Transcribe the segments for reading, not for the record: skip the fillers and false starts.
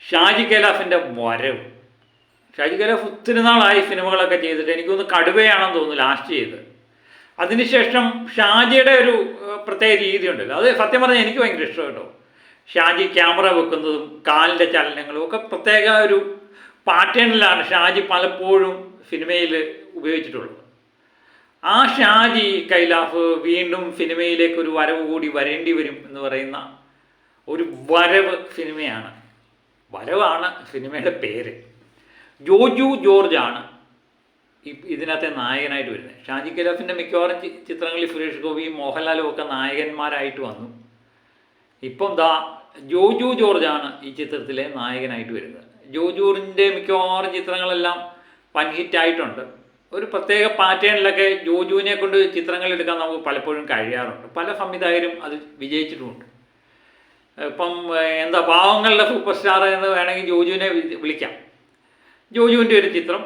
ഷാജി കൈലാഫിൻ്റെ വരവ്. ഷാജി കൈലാഫ് ഒത്തിരി നാളായി സിനിമകളൊക്കെ ചെയ്തിട്ട്, എനിക്കൊന്ന് കടുവയാണെന്ന് തോന്നുന്നു ലാസ്റ്റ് ചെയ്ത്. അതിനുശേഷം ഷാജിയുടെ ഒരു പ്രത്യേക രീതി ഉണ്ടല്ലോ, അത് സത്യം പറഞ്ഞാൽ എനിക്ക് ഭയങ്കര ഇഷ്ടം കേട്ടോ. ഷാജി ക്യാമറ വെക്കുന്നതും കാലിൻ്റെ ചലനങ്ങളും ഒക്കെ പ്രത്യേക ഒരു പാറ്റേണിലാണ് ഷാജി പലപ്പോഴും സിനിമയിൽ ഉപയോഗിച്ചിട്ടുള്ളത്. ആ ഷാജി കൈലാഫ് വീണ്ടും സിനിമയിലേക്ക് ഒരു വരവ് കൂടി വരേണ്ടി വരും എന്ന് പറയുന്ന ഒരു വരവ് സിനിമയാണ്. വരവാണ് സിനിമയുടെ പേര്. ജോജു ജോർജാണ് ഇതിനകത്തെ നായകനായിട്ട് വരുന്നത്. ഷാജി കൈലാഫിൻ്റെ മിക്കവാറും ചിത്രങ്ങളിൽ സുരേഷ് ഗോപിയും മോഹൻലാലും ഒക്കെ നായകന്മാരായിട്ട് വന്നു. ഇപ്പം ജോജു ജോർജാണ് ഈ ചിത്രത്തിലെ നായകനായിട്ട് വരുന്നത്. ജോജുവിൻ്റെ മിക്കവാറും ചിത്രങ്ങളെല്ലാം വൻ ഹിറ്റായിട്ടുണ്ട്. ഒരു പ്രത്യേക പാറ്റേണിലൊക്കെ ജോജുവിനെ കൊണ്ട് ചിത്രങ്ങൾ എടുക്കാൻ നമുക്ക് പലപ്പോഴും കഴിയാറുണ്ട്. പല സംവിധായകരും അത് വിജയിച്ചിട്ടുമുണ്ട്. ഇപ്പം പാവങ്ങളുടെ സൂപ്പർ സ്റ്റാർ എന്ന് വേണമെങ്കിൽ ജോജുവിനെ വിളിക്കാം. ജോജുവിൻ്റെ ഒരു ചിത്രം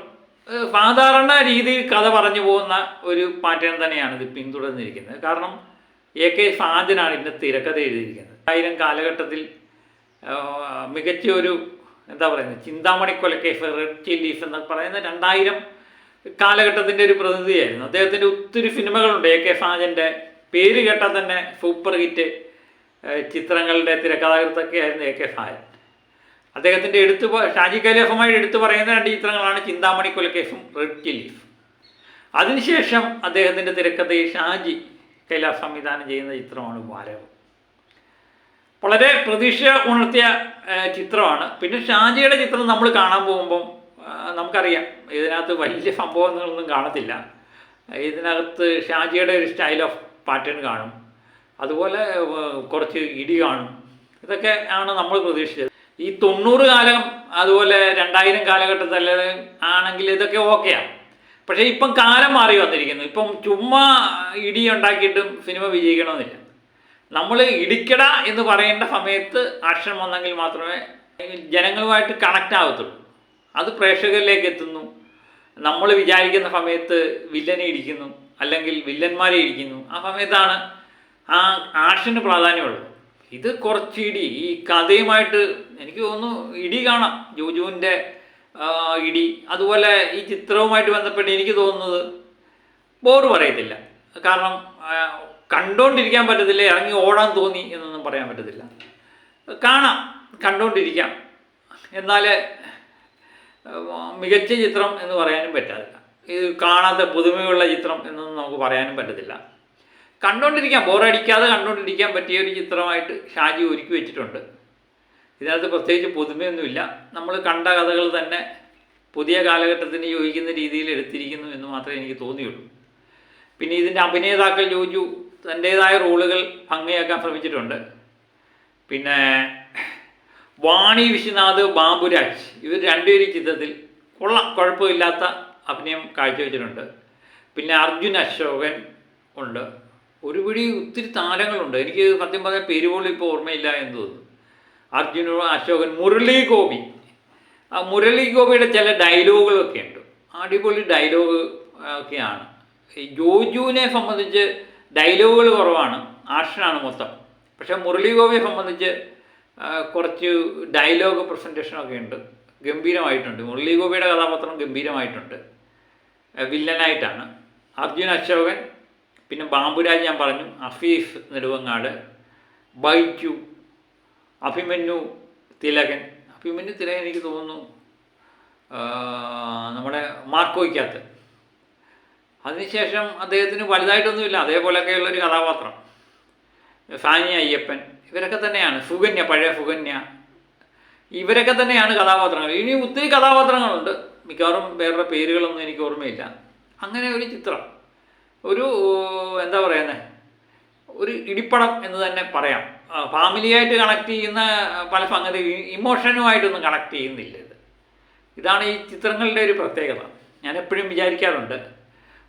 സാധാരണ രീതിയിൽ കഥ പറഞ്ഞു പോകുന്ന ഒരു പാറ്റേൺ തന്നെയാണ് ഇത് പിന്തുടർന്നിരിക്കുന്നത്. കാരണം AK ഷാജനാണ് ഇതിൻ്റെ തിരക്കഥ എഴുതിയിരിക്കുന്നത്. 2000 കാലഘട്ടത്തിൽ മികച്ച ഒരു ചിന്താമണി കൊലക്കേസ്, റെഡ് ചില്ലീസ് എന്ന് പറയുന്ന 2000 കാലഘട്ടത്തിൻ്റെ ഒരു പ്രതിനിധിയായിരുന്നു. അദ്ദേഹത്തിൻ്റെ ഒത്തിരി സിനിമകളുണ്ട്. AK ഷാജൻ്റെ പേര് കേട്ടാൽ തന്നെ സൂപ്പർ ഹിറ്റ് ചിത്രങ്ങളുടെ തിരക്കഥാകൃത്തൊക്കെ ആയിരുന്നു AK ഷാജൻ. അദ്ദേഹത്തിൻ്റെ ഷാജി കൈലാഫുമായി എടുത്തു പറയുന്ന 2 ചിത്രങ്ങളാണ് ചിന്താമണി കൊലക്കേസും റെഡ് ചില്ലീസ്. അതിനുശേഷം അദ്ദേഹത്തിൻ്റെ തിരക്കഥയിൽ ഷാജി കൈലാഫ് സംവിധാനം ചെയ്യുന്ന ചിത്രമാണ് വരവ്. വളരെ പ്രതീക്ഷ ഉണർത്തിയ ചിത്രമാണ്. പിന്നെ ഷാജിയുടെ ചിത്രം നമ്മൾ കാണാൻ പോകുമ്പം നമുക്കറിയാം ഇതിനകത്ത് വലിയ സംഭവങ്ങളൊന്നും കാണത്തില്ല. ഇതിനകത്ത് ഷാജിയുടെ ഒരു സ്റ്റൈൽ ഓഫ് പാറ്റേൺ കാണും, അതുപോലെ കുറച്ച് ഇടി കാണും. ഇതൊക്കെ ആണ് നമ്മൾ പ്രതീക്ഷിച്ചത്. ഈ 90 കാലം അതുപോലെ 2000 കാലഘട്ടത്തിൽ ആണെങ്കിൽ ഇതൊക്കെ ഓക്കെയാണ്. പക്ഷേ ഇപ്പം കാലം മാറി വന്നിരിക്കുന്നു. ഇപ്പം ചുമ്മാ ഇടി ഉണ്ടാക്കിയിട്ടും സിനിമ വിജയിക്കണമെന്നില്ല. നമ്മൾ ഇടിക്കട എന്ന് പറയേണ്ട സമയത്ത് ആക്ഷൻ വന്നെങ്കിൽ മാത്രമേ ജനങ്ങളുമായിട്ട് കണക്റ്റ് ആവത്തുള്ളൂ. അത് പ്രേക്ഷകരിലേക്ക് എത്തുന്നു. നമ്മൾ വിചാരിക്കുന്ന സമയത്ത് വില്ലനെ ഇടിക്കുന്നു, അല്ലെങ്കിൽ വില്ലന്മാരെ ഇടിക്കുന്നു. ആ സമയത്താണ് ആ ആക്ഷന് പ്രാധാന്യമുള്ളത്. ഇത് കുറച്ച് ഇടി, ഈ കഥയുമായിട്ട് എനിക്ക് തോന്നുന്നു ഇടി കാണാം, ജോജുവിൻ്റെ ഇടി. അതുപോലെ ഈ ചിത്രവുമായിട്ട് ബന്ധപ്പെട്ട് എനിക്ക് തോന്നുന്നത് ബോറ് പറയത്തില്ല. കാരണം കണ്ടുകൊണ്ടിരിക്കാൻ പറ്റത്തില്ല, ഇറങ്ങി ഓടാൻ തോന്നി എന്നൊന്നും പറയാൻ പറ്റത്തില്ല. കാണാം, കണ്ടുകൊണ്ടിരിക്കാം. എന്നാൽ മികച്ച ചിത്രം എന്ന് പറയാനും പറ്റാതില്ല. ഇത് കാണാത്ത പുതുമയുള്ള ചിത്രം എന്നൊന്നും നമുക്ക് പറയാനും പറ്റത്തില്ല. കണ്ടുകൊണ്ടിരിക്കാം, ബോറടിക്കാതെ കണ്ടുകൊണ്ടിരിക്കാൻ പറ്റിയ ഒരു ചിത്രമായിട്ട് ഷാജി ഒരുക്കി വെച്ചിട്ടുണ്ട്. ഇതിനകത്ത് പ്രത്യേകിച്ച് പുതുമയൊന്നുമില്ല. നമ്മൾ കണ്ട കഥകൾ തന്നെ പുതിയ കാലഘട്ടത്തിന് യോജിക്കുന്ന രീതിയിൽ എടുത്തിരിക്കുന്നു എന്ന് മാത്രമേ എനിക്ക് തോന്നിയുള്ളൂ. പിന്നെ ഇതിൻ്റെ അഭിനേതാക്കൾ ജോജു തൻ്റേതായ റോളുകൾ ഭംഗിയാക്കാൻ ശ്രമിച്ചിട്ടുണ്ട്. പിന്നെ വാണി വിശ്വനാഥ്, ബാബുരാജ്, ഇവർ രണ്ടുപേരും ചിത്രത്തിൽ കുഴപ്പമില്ലാത്ത അഭിനയം കാഴ്ചവെച്ചിട്ടുണ്ട്. പിന്നെ അർജുൻ അശോകൻ ഉണ്ട്. ഒത്തിരി താരങ്ങളുണ്ട്. എനിക്ക് സത്യം പറഞ്ഞാൽ പേര് പോലും ഇപ്പോൾ ഓർമ്മയില്ല എന്ന് തോന്നുന്നു. അർജുൻ അശോകൻ, മുരളി ഗോപി. ആ മുരളി ഗോപിയുടെ ചില ഡയലോഗുകളൊക്കെ ഉണ്ട്, അടിപൊളി ഡയലോഗ് ഒക്കെയാണ്. ഈ ജോജുവിനെ സംബന്ധിച്ച് ഡയലോഗുകൾ കുറവാണ്, ആക്ഷനാണ് മൊത്തം. പക്ഷേ മുരളി ഗോപിയെ സംബന്ധിച്ച് കുറച്ച് ഡയലോഗ് പ്രസൻറ്റേഷനൊക്കെ ഉണ്ട്, ഗംഭീരമായിട്ടുണ്ട്. മുരളി ഗോപിയുടെ കഥാപാത്രം ഗംഭീരമായിട്ടുണ്ട്, വില്ലനായിട്ടാണ്. അർജുൻ അശോകൻ, പിന്നെ ബാബുരാജ് ഞാൻ പറഞ്ഞു, അഫീഫ് നെടുവങ്ങാട്, ബൈജു, അഭിമന്യു തിലകൻ. അഭിമന്യു തിലകൻ എനിക്ക് തോന്നുന്നു നമ്മുടെ മാർക്കോയ്ക്കകത്ത്. അതിനുശേഷം അദ്ദേഹത്തിന് വലുതായിട്ടൊന്നുമില്ല, അതേപോലെയൊക്കെയുള്ളൊരു കഥാപാത്രം. സാനി അയ്യപ്പൻ, ഇവരൊക്കെ തന്നെയാണ്. സുകന്യ, പഴയ സുകന്യ, ഇവരൊക്കെ തന്നെയാണ് കഥാപാത്രങ്ങൾ. ഇനി ഒത്തിരി കഥാപാത്രങ്ങളുണ്ട്, മിക്കവാറും വേറെ പേരുകളൊന്നും എനിക്ക് ഓർമ്മയില്ല. അങ്ങനെ ഒരു ചിത്രം, ഒരു ഒരു ഇടിപ്പടം എന്ന് തന്നെ പറയാം. ഫാമിലിയായിട്ട് കണക്ട് ചെയ്യുന്ന പല സംഗതി ഇമോഷനുമായിട്ടൊന്നും കണക്ട് ചെയ്യുന്നില്ല. ഇതാണ് ഈ ചിത്രങ്ങളുടെ ഒരു പ്രത്യേകത. ഞാൻ എപ്പോഴും വിചാരിക്കാറുണ്ട്,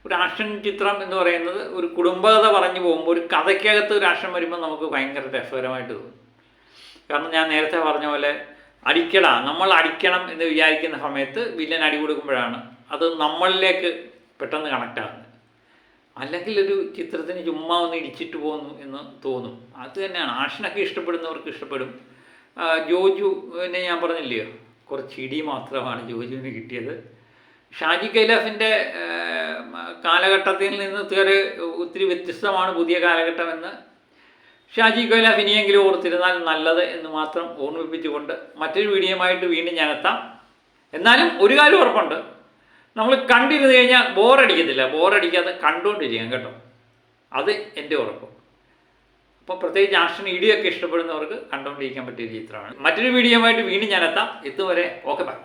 ഒരു ആക്ഷൻ ചിത്രം എന്ന് പറയുന്നത് ഒരു കുടുംബകഥ പറഞ്ഞു പോകുമ്പോൾ ഒരു കഥയ്ക്കകത്ത് ഒരു ആക്ഷൻ വരുമ്പോൾ നമുക്ക് ഭയങ്കര രസകരമായിട്ട് തോന്നും. കാരണം ഞാൻ നേരത്തെ പറഞ്ഞ പോലെ നമ്മൾ അടിക്കണം എന്ന് വിചാരിക്കുന്ന സമയത്ത് വില്ലൻ അടി കൊടുക്കുമ്പോഴാണ് അത് നമ്മളിലേക്ക് പെട്ടെന്ന് കണക്റ്റ് ആകുന്നത്. അല്ലെങ്കിൽ ഒരു ചിത്രത്തിന് ചുമ്മാ ഒന്ന് ഇടിച്ചിട്ട് പോകുന്നു എന്ന് തോന്നും. അത് തന്നെയാണ്, ആക്ഷനൊക്കെ ഇഷ്ടപ്പെടുന്നവർക്ക് ഇഷ്ടപ്പെടും, ജോജുവിനെ ഞാൻ പറഞ്ഞില്ലയോ, കുറച്ച് ഇടി മാത്രമാണ് ജോജുവിന് കിട്ടിയത്. ഷാജി കൈലാസിൻ്റെ കാലഘട്ടത്തിൽ നിന്ന് ഒത്തിരി വ്യത്യസ്തമാണ് പുതിയ കാലഘട്ടമെന്ന് ഷാജി കൈലാസ് ഇനിയെങ്കിലും ഓർത്തിരുന്നാൽ നല്ലത് എന്ന് മാത്രം ഓർമ്മിപ്പിച്ചുകൊണ്ട് മറ്റൊരു വീഡിയോയുമായിട്ട് വീണ്ടും ഞാൻ എത്താം. എന്നാലും ഒരു കാര്യം ഉറപ്പുണ്ട്, നമ്മൾ കണ്ടിരുന്നു കഴിഞ്ഞാൽ ബോറടിക്കാതെ കണ്ടുകൊണ്ടിരിക്കാം കേട്ടോ, അത് എൻ്റെ ഉറപ്പ്. അപ്പോൾ പ്രത്യേകിച്ച് ആക്ഷൻ ഇടിയൊക്കെ ഇഷ്ടപ്പെടുന്നവർക്ക് കണ്ടുകൊണ്ടിരിക്കാൻ പറ്റിയ ചിത്രമാണ്. മറ്റൊരു വീഡിയോയുമായിട്ട് വീണ്ടും ഞാൻ എത്താം. ഇതുവരെ ഓക്കെ ബൈ.